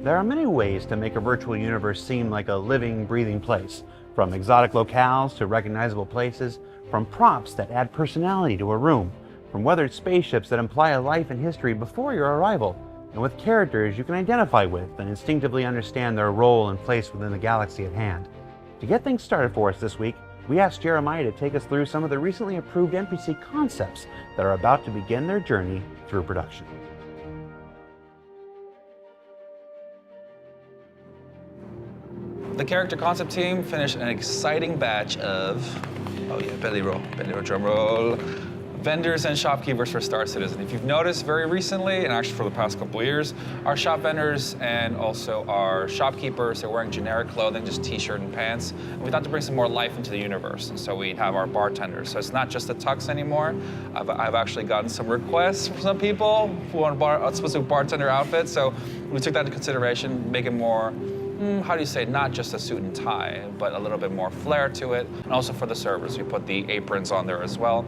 There are many ways to make a virtual universe seem like a living, breathing place, from exotic locales to recognizable places, from props that add personality to a room, from weathered spaceships that imply a life and history before your arrival, and with characters you can identify with and instinctively understand their role and place within the galaxy at hand. To get things started for us this week, we asked Jeremiah to take us through some of the recently approved NPC concepts that are about to begin their journey through production. The character concept team finished an exciting batch of, belly roll, drum roll, vendors and shopkeepers for Star Citizen. If you've noticed very recently, and actually for the past couple of years, our shop vendors and also our shopkeepers are wearing generic clothing, just t-shirt and pants. And we thought to bring some more life into the universe, and so we have our bartenders. So it's not just the tux anymore. I've actually gotten some requests from some people who want a specific bartender outfit, so we took that into consideration, make it more, how do you say, not just a suit and tie, but a little bit more flair to it. And also for the servers, we put the aprons on there as well.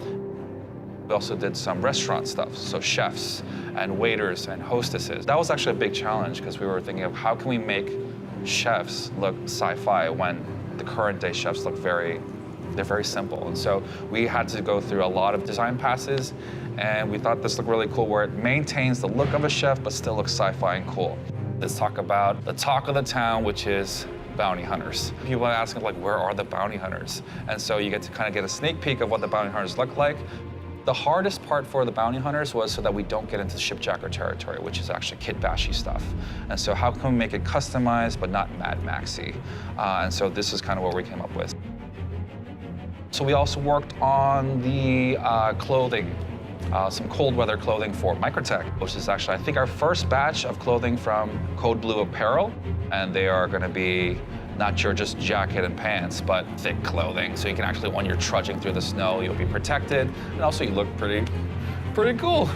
We also did some restaurant stuff, so chefs and waiters and hostesses. That was actually a big challenge because we were thinking of how can we make chefs look sci-fi when the current day chefs look they're very simple. And so we had to go through a lot of design passes, and we thought this looked really cool where it maintains the look of a chef but still looks sci-fi and cool. Let's talk about the talk of the town, which is bounty hunters. People are asking, like, where are the bounty hunters? And so you get to kind of get a sneak peek of what the bounty hunters look like. The hardest part for the bounty hunters was so that we don't get into shipjacker territory, which is actually kit bashy stuff. And so how can we make it customized but not Mad Maxy? And so this is kind of what we came up with. So we also worked on the clothing. Some cold weather clothing for Microtech, which is actually, I think, our first batch of clothing from Code Blue Apparel. And they are going to be not your just jacket and pants, but thick clothing. So you can actually, when you're trudging through the snow, you'll be protected. And also you look pretty cool.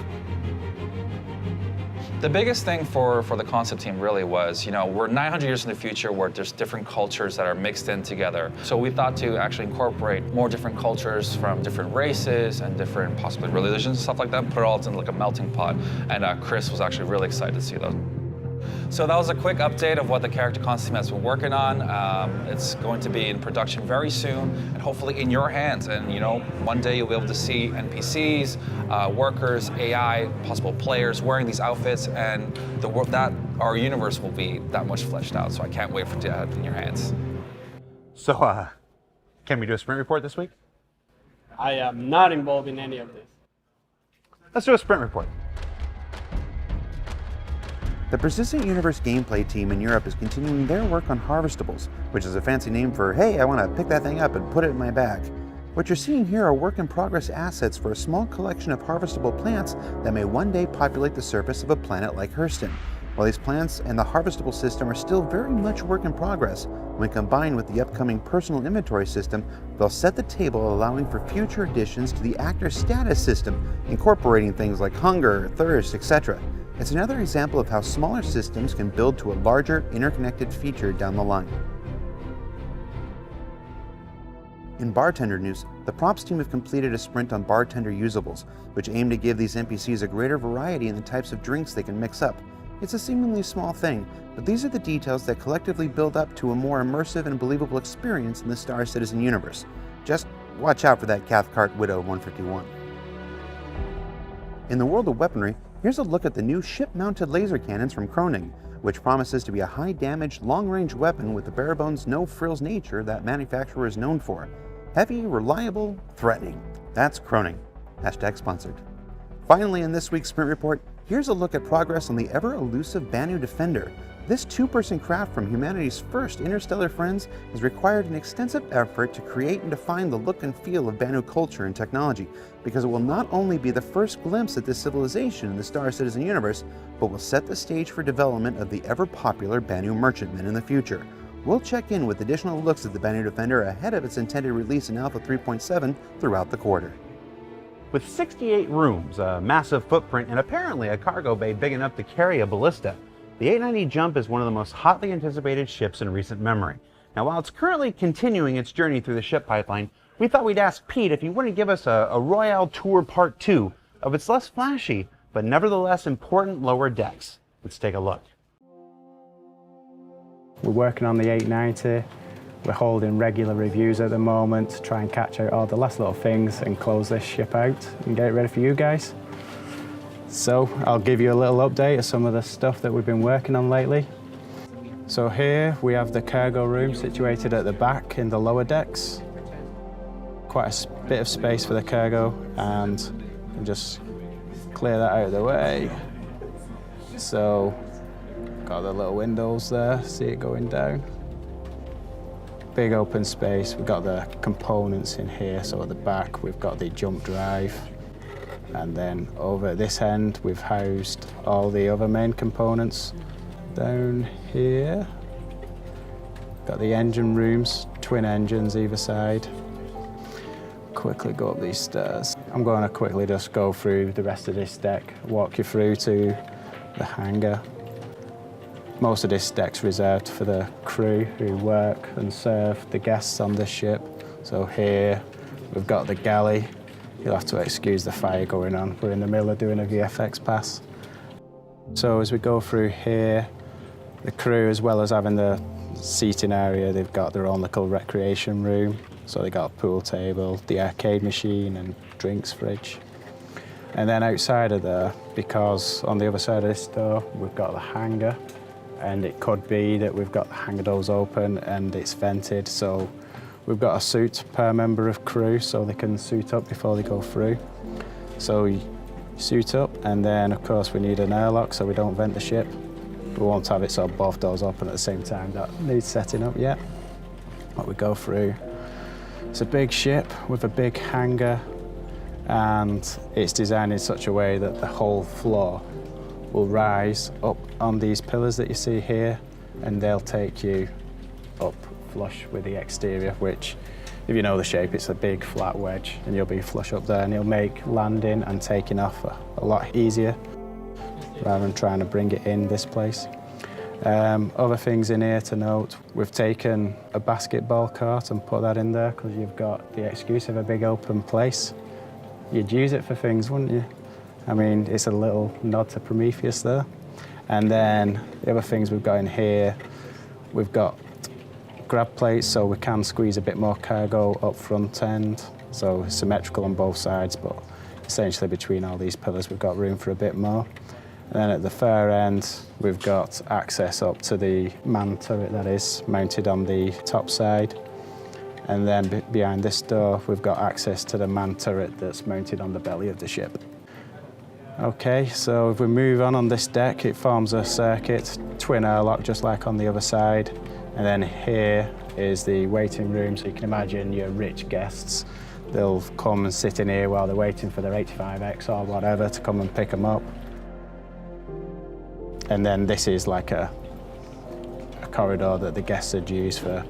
The biggest thing for the concept team really was, we're 900 years in the future where there's different cultures that are mixed in together. So we thought to actually incorporate more different cultures from different races and different possibly religions and stuff like that, and put it all into like a melting pot. And Chris was actually really excited to see those. So that was a quick update of what the character concept team has been working on. It's going to be in production very soon, and hopefully in your hands. And one day you'll be able to see NPCs, workers, AI, possible players wearing these outfits, and that our universe will be that much fleshed out. So I can't wait for it to have it in your hands. So, can we do a sprint report this week? I am not involved in any of this. Let's do a sprint report. The Persistent Universe gameplay team in Europe is continuing their work on Harvestables, which is a fancy name for, hey, I want to pick that thing up and put it in my bag. What you're seeing here are work-in-progress assets for a small collection of harvestable plants that may one day populate the surface of a planet like Hurston. While these plants and the harvestable system are still very much work in progress, when combined with the upcoming personal inventory system, they'll set the table, allowing for future additions to the actor status system, incorporating things like hunger, thirst, etc. It's another example of how smaller systems can build to a larger, interconnected feature down the line. In bartender news, the props team have completed a sprint on bartender usables, which aim to give these NPCs a greater variety in the types of drinks they can mix up. It's a seemingly small thing, but these are the details that collectively build up to a more immersive and believable experience in the Star Citizen universe. Just watch out for that Cathcart Widow 151. In the world of weaponry, here's a look at the new ship-mounted laser cannons from Croning, which promises to be a high-damage, long-range weapon with the bare-bones, no-frills nature that manufacturer is known for. Heavy, reliable, threatening. That's Croning. # sponsored. Finally, in this week's Sprint Report, here's a look at progress on the ever-elusive Banu Defender. This two-person craft from humanity's first interstellar friends has required an extensive effort to create and define the look and feel of Banu culture and technology, because it will not only be the first glimpse at this civilization in the Star Citizen universe, but will set the stage for development of the ever-popular Banu merchantmen in the future. We'll check in with additional looks at the Banu Defender ahead of its intended release in Alpha 3.7 throughout the quarter. With 68 rooms, a massive footprint, and apparently a cargo bay big enough to carry a ballista, the 890 Jump is one of the most hotly anticipated ships in recent memory. Now, while it's currently continuing its journey through the ship pipeline, we thought we'd ask Pete if he wouldn't give us a Royale Tour Part 2 of its less flashy, but nevertheless important lower decks. Let's take a look. We're working on the 890. We're holding regular reviews at the moment to try and catch out all the last little things and close this ship out and get it ready for you guys. So I'll give you a little update of some of the stuff that we've been working on lately. So here we have the cargo room situated at the back in the lower decks. Quite a bit of space for the cargo, and we'll just clear that out of the way. So got the little windows there, see it going down. Big open space. We've got the components in here, so at the back we've got the jump drive, and then over at this end we've housed all the other main components. Down here, got the engine rooms, twin engines either side. Quickly go up these stairs. I'm going to quickly just go through the rest of this deck, walk you through to the hangar. Most of this deck's reserved for the crew who work and serve the guests on this ship. So here we've got the galley. You'll have to excuse the fire going on. We're in the middle of doing a VFX pass. So as we go through here, the crew, as well as having the seating area, they've got their own little recreation room. So they got a pool table, the arcade machine and drinks fridge. And then outside of there, because on the other side of this door, we've got the hangar. And it could be that we've got the hangar doors open and it's vented. So we've got a suit per member of crew so they can suit up before they go through. So you suit up, and then of course we need an airlock so we don't vent the ship. We won't have it so both doors open at the same time. That needs setting up yet. But we go through. It's a big ship with a big hangar, and it's designed in such a way that the whole floor will rise up on these pillars that you see here, and they'll take you up flush with the exterior, which, if you know the shape, it's a big flat wedge, and you'll be flush up there, and it'll make landing and taking off a lot easier rather than trying to bring it in this place. Other things in here to note, we've taken a basketball court and put that in there because you've got the excuse of a big open place. You'd use it for things, wouldn't you? I mean, it's a little nod to Prometheus there. And then the other things we've got in here, we've got grab plates so we can squeeze a bit more cargo up front end. So symmetrical on both sides, but essentially between all these pillars we've got room for a bit more. And then at the far end, we've got access up to the man turret that is mounted on the top side. And then behind this door, we've got access to the man turret that's mounted on the belly of the ship. Okay, so if we move on this deck, it forms a circuit, twin airlock, just like on the other side. And then here is the waiting room, so you can imagine your rich guests. They'll come and sit in here while they're waiting for their 85X or whatever to come and pick them up. And then this is like a corridor that the guests would use for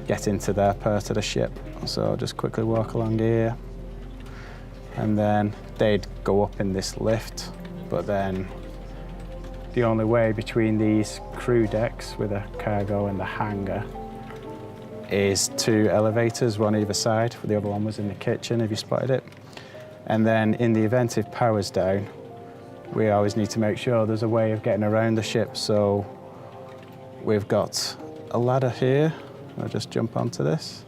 getting to their part of the ship. So I'll just quickly walk along here. And then they'd go up in this lift, but then the only way between these crew decks with a cargo and the hangar is two elevators, one either side. The other one was in the kitchen, if you spotted it. And then in the event if power's down, we always need to make sure there's a way of getting around the ship. So we've got a ladder here. I'll just jump onto this.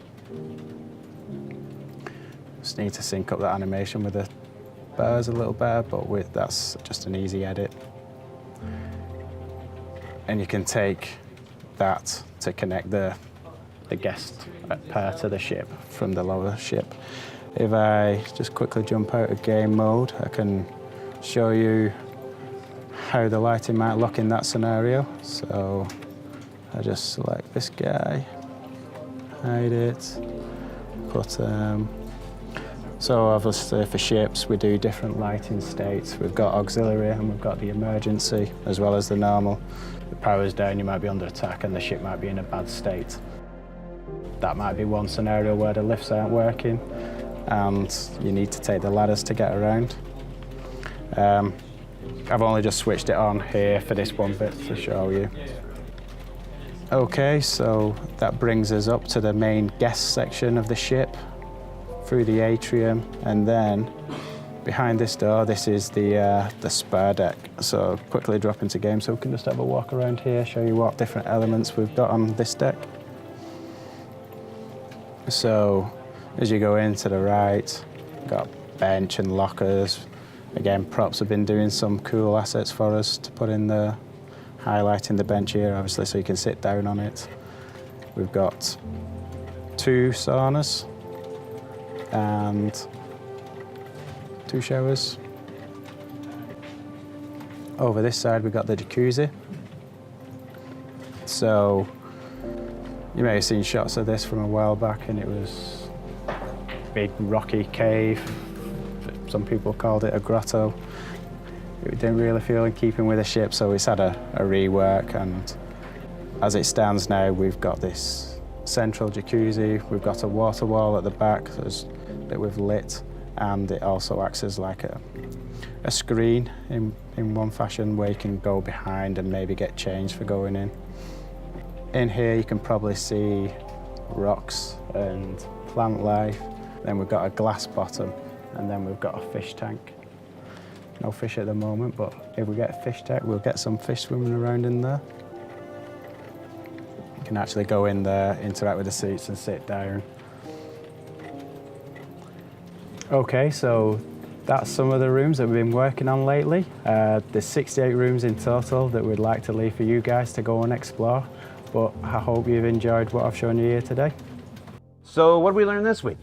Just need to sync up that animation with the bars a little better, but that's just an easy edit. And you can take that to connect the guest part of the ship from the lower ship. If I just quickly jump out of game mode, I can show you how the lighting might look in that scenario. So I just select this guy, hide it, put so obviously for ships we do different lighting states. We've got auxiliary and we've got the emergency as well as the normal. The power's down, you might be under attack and the ship might be in a bad state. That might be one scenario where the lifts aren't working and you need to take the ladders to get around. I've only just switched it on here for this one bit to show you. Okay, so that brings us up to the main guest section of the ship, through the atrium, and then Behind this door, this is the spare deck. So quickly drop into game so we can just have a walk around here, show you what different elements we've got on this deck. So as you go in to the right, got bench and lockers. Again, props have been doing some cool assets for us to put in there, highlighting the bench here, obviously, so you can sit down on it. We've got 2 saunas and 2 showers. Over this side, we've got the jacuzzi. So you may have seen shots of this from a while back, and it was a big rocky cave. Some people called it a grotto. It didn't really feel in keeping with the ship, so it's had a rework, and as it stands now, we've got this central jacuzzi, we've got a water wall at the back that we've lit, and it also acts as like a screen in one fashion where you can go behind and maybe get changed for going in. In here you can probably see rocks and plant life. Then we've got a glass bottom, and then we've got a fish tank. No fish at the moment, but if we get a fish tank, we'll get some fish swimming around in there. You can actually go in there, interact with the seats and sit down. Okay, so that's some of the rooms that we've been working on lately. There's 68 rooms in total that we'd like to leave for you guys to go and explore, but I hope you've enjoyed what I've shown you here today. So what did we learn this week?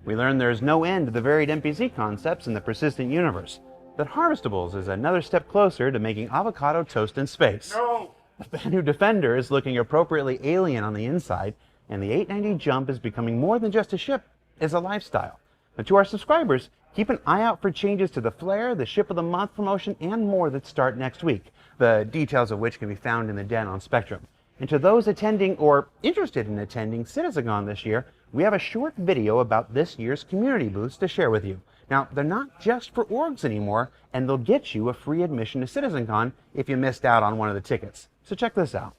We learned there's no end to the varied NPC concepts in the persistent universe, that Harvestables is another step closer to making avocado toast in space. No! The Banu Defender is looking appropriately alien on the inside, and the 890 jump is becoming more than just a ship, it's a lifestyle. Now, to our subscribers, keep an eye out for changes to the Flare, the Ship of the Month promotion, and more that start next week, the details of which can be found in the den on Spectrum. And to those attending or interested in attending CitizenCon this year, we have a short video about this year's community booths to share with you. Now, they're not just for orgs anymore, and they'll get you a free admission to CitizenCon if you missed out on one of the tickets. So check this out.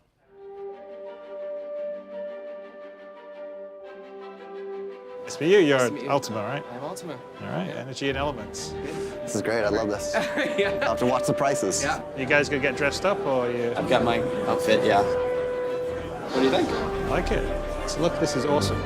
Nice to meet you. You're Ultima, right? I'm Ultima. All right, energy and elements. This is great. I love this. Yeah. I'll have to watch the prices. Yeah. You guys gonna get dressed up, or you I've got my outfit, yeah. What do you think? like it? So look, this is awesome.